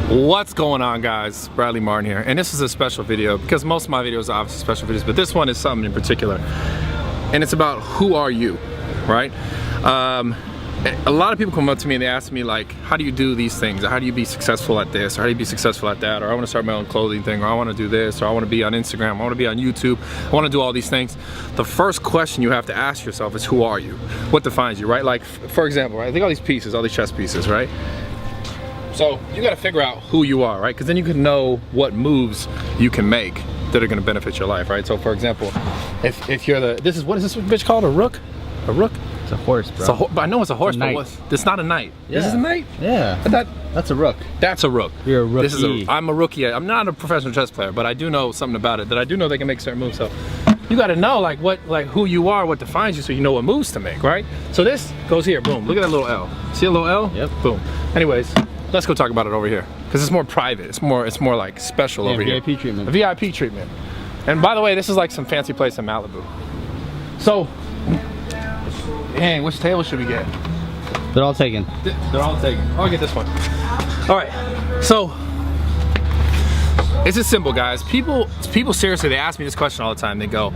What's going on, guys? Bradley Martyn here, and this is a special video because most of my videos are obviously special videos, but this one is something in particular, and it's about who are you, right? A lot of people come up to me and they ask me, like, how do you do these things? Or how do you be successful at this? Or how do you be successful at that? Or I want to start my own clothing thing, or I want to do this, or I want to be on Instagram, I want to be on YouTube, I want to do all these things. The first question you have to ask yourself is, who are you? What defines you, right? Like, for example, right? Think all these pieces, all these chess pieces, right? So you got to figure out who you are, right? Because then you can know what moves you can make that are going to benefit your life, right? So for example, if you're what is this bitch called? A rook? A rook? It's a horse, bro. I know it's a horse, it's but it's not a knight. Yeah. This is a knight? Yeah. That's a rook. That's a rook. You're a rookie. I'm a rookie. I'm not a professional chess player, but I do know something about it, that I do know they can make certain moves. So you got to know who you are, what defines you, so you know what moves to make, right? So this goes here, boom. Look at that little L. See a little L? Yep. Boom. Anyways, let's go talk about it over here, because it's more private. It's more like special over here. VIP treatment. A VIP treatment. And by the way, this is like some fancy place in Malibu. So, dang, which table should we get? They're all taken. They're all taken. I'll get this one. All right. So, it's just simple, guys. People seriously, they ask me this question all the time. They go,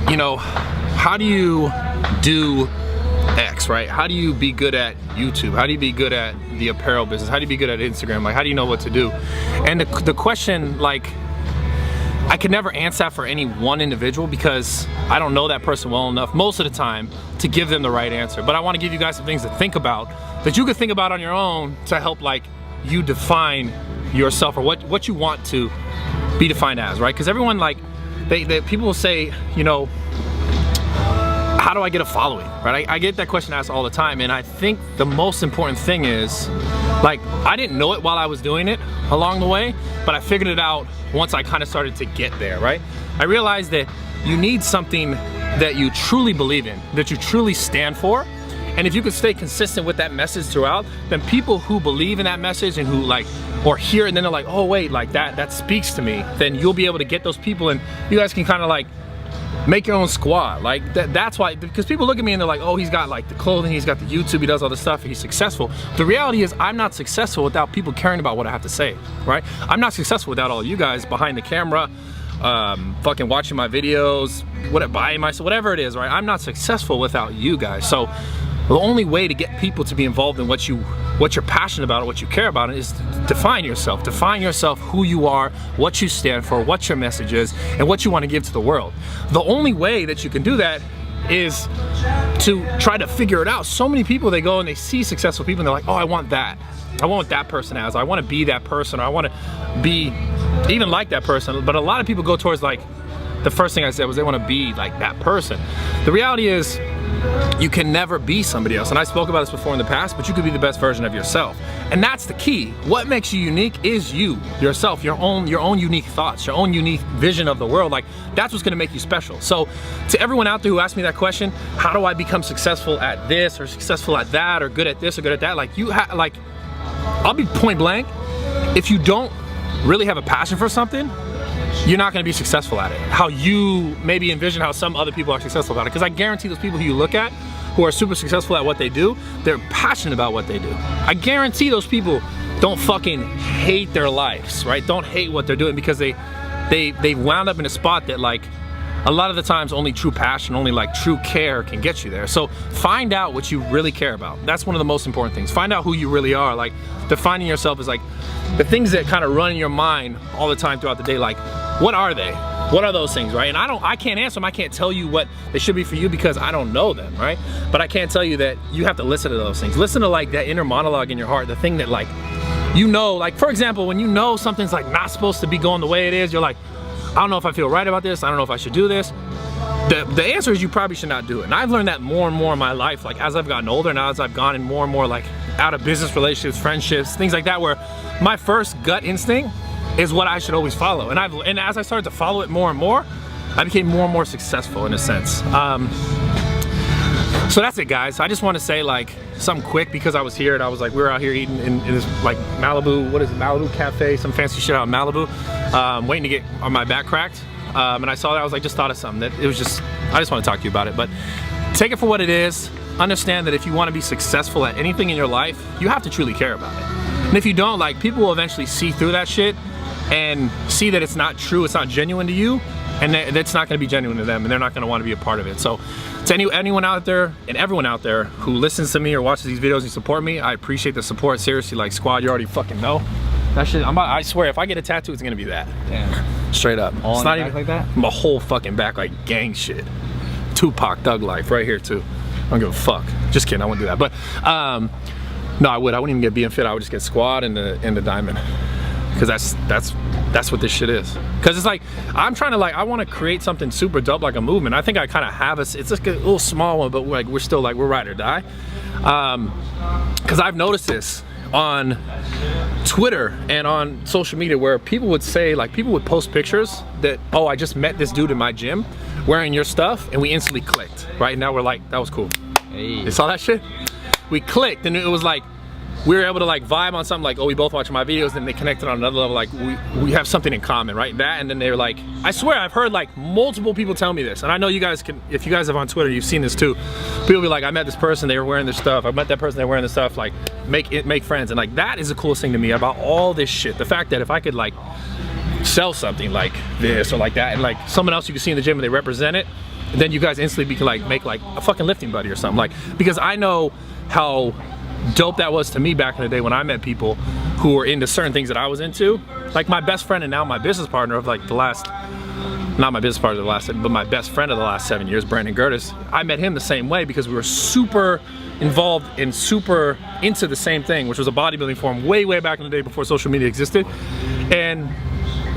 you know, how do you do X, right? How do you be good at YouTube? How do you be good at the apparel business? How do you be good at Instagram? Like, how do you know what to do? And the question, like, I could never answer that for any one individual, because I don't know that person well enough most of the time to give them the right answer. But I want to give you guys some things to think about, that you could think about on your own, to help like you define yourself, or what you want to be defined as, right? Because everyone, like, people will say, you know, how do I get a following, right? I get that question asked all the time, and I think the most important thing is, like, I didn't know it while I was doing it along the way, but I figured it out once I kind of started to get there, right? I realized that you need something that you truly believe in, that you truly stand for, and if you could stay consistent with that message throughout, then people who believe in that message and who like, or hear it and then they're like, oh wait, like that speaks to me, then you'll be able to get those people, and you guys can kind of like make your own squad. Like that's why, because people look at me and they're like, oh, he's got like the clothing, he's got the YouTube, he does all this stuff, he's successful. The reality is, I'm not successful without people caring about what I have to say, right? I'm not successful without all you guys behind the camera, fucking watching my videos, buying myself, whatever it is, right? I'm not successful without you guys. So the only way to get people to be involved in what you're passionate about, or what you care about, is to define yourself. Define yourself, who you are, what you stand for, what your message is, and what you want to give to the world. The only way that you can do that is to try to figure it out. So many people, they go and they see successful people and they're like, oh, I want that. I want what that person has. I want to be that person, or I want to be even like that person. But a lot of people go towards, like, the first thing I said was they want to be like that person. The reality is, you can never be somebody else, and I spoke about this before in the past, but you could be the best version of yourself, and that's the key. What makes you unique is you, yourself, your own unique thoughts, your own unique vision of the world. Like, that's what's gonna make you special. So to everyone out there who asked me that question, how do I become successful at this, or successful at that, or good at this, or good at that, like, I'll be point blank, if you don't really have a passion for something, you're not gonna be successful at it how you maybe envision how some other people are successful about it. Because I guarantee those people who you look at who are super successful at what they do, they're passionate about what they do. I guarantee those people don't fucking hate their lives, right? Don't hate what they're doing, because they wound up in a spot that, like, a lot of the times only true passion, only like true care can get you there. So find out what you really care about. That's one of the most important things. Find out who you really are. Like, defining yourself is like the things that kind of run in your mind all the time throughout the day. Like, what are they? What are those things, right? And I can't answer them. I can't tell you what they should be for you, because I don't know them, right? But I can tell you that you have to listen to those things. Listen to, like, that inner monologue in your heart, the thing that, like, you know, like, for example, when you know something's like not supposed to be going the way it is, you're like, I don't know if I feel right about this, I don't know if I should do this. The answer is you probably should not do it. And I've learned that more and more in my life, like, as I've gotten older, and as I've gone in more and more, like, out of business relationships, friendships, things like that, where my first gut instinct is what I should always follow. And as I started to follow it more and more, I became more and more successful, in a sense. So that's it, guys. I just want to say, like, something quick, because I was here and I was like, we were out here eating in this, like, Malibu, what is it, Malibu Cafe, some fancy shit out in Malibu, waiting to get my back cracked. And I saw that, I was like, just thought of something that it was just, I just want to talk to you about it. But take it for what it is. Understand that if you want to be successful at anything in your life, you have to truly care about it. And if you don't, like, people will eventually see through that shit and see that it's not true, it's not genuine to you, and that's not gonna be genuine to them, and they're not gonna wanna be a part of it. So to anyone out there and everyone out there who listens to me or watches these videos and support me, I appreciate the support. Seriously, like, squad, you already fucking know. That shit, I swear, if I get a tattoo, it's gonna be that. Damn. Straight up. All it's on not the even back like that? my whole fucking back, like gang shit. Tupac, Thug Life, right here too. I don't give a fuck. Just kidding, I wouldn't do that. But no, I wouldn't even get BMFIT. I would just get squad and the diamond, because that's what this shit is. Because it's like, I'm trying to, like, I want to create something super dope, like a movement. I think I kind of have it's like a little small one, but like we're still like, we're ride or die. Because I've noticed this on Twitter and on social media, where people would say, like, people would post pictures that, oh, I just met this dude in my gym wearing your stuff, and we instantly clicked. Right now we're like, that was cool. Hey. You saw that shit? We clicked, and it was like, we were able to like vibe on something, like, oh, we both watch my videos, and they connected on another level, like we have something in common, right? That, and then they were like, I swear I've heard like multiple people tell me this, and I know you guys can, if you guys have on Twitter, you've seen this too. People be like, I met this person, they were wearing this stuff, I met that person, they were wearing this stuff, like, make friends. And like, that is the coolest thing to me about all this shit. The fact that if I could like sell something like this or like that, and like someone else you can see in the gym and they represent it, and then you guys instantly can like make like a fucking lifting buddy or something, like, because I know how dope that was to me back in the day when I met people who were into certain things that I was into. Like my best friend and now my business partner of like the last, not my business partner of the last, but my best friend of the last 7 years, Brandon Gertis, I met him the same way because we were super involved and super into the same thing, which was a bodybuilding form way back in the day before social media existed. And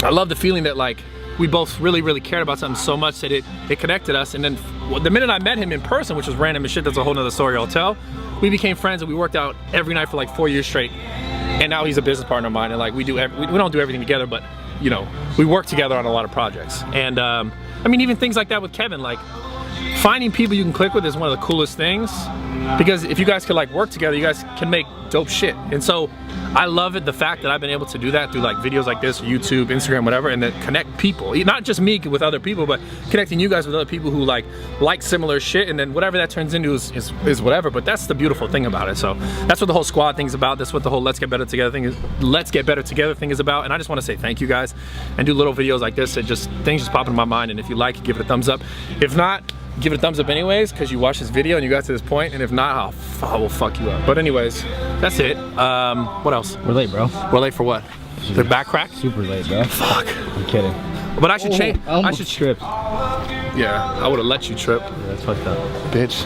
I love the feeling that like we both really cared about something so much that it connected us. And then the minute I met him in person, which was random as shit, that's a whole nother story I'll tell, we became friends and we worked out every night for like 4 years straight. And now he's a business partner of mine, and like we don't do everything together, but you know, we work together on a lot of projects. And I mean, even things like that with Kevin, like finding people you can click with is one of the coolest things, because if you guys could like work together, you guys can make dope shit. And so I love it, the fact that I've been able to do that through like videos like this, YouTube, Instagram, whatever, and then connect people, not just me with other people, but connecting you guys with other people who like similar shit, and then whatever that turns into is whatever. But that's the beautiful thing about it. So that's what the whole squad thing's about. That's what the whole Let's Get Better Together thing is. Let's Get Better Together thing is about. And I just want to say thank you guys, and do little videos like this that just things just pop in my mind. And if you like it, give it a thumbs up. If not, give it a thumbs up anyways, because you watched this video and you got to this point. And if not, I will fuck you up. But anyways, that's it. What else? We're late, bro. We're late for what? The back crack? Super late, bro. Fuck. I'm kidding. But I should change. I should trip. Yeah, I would have let you trip. Yeah, that's fucked up. Bitch.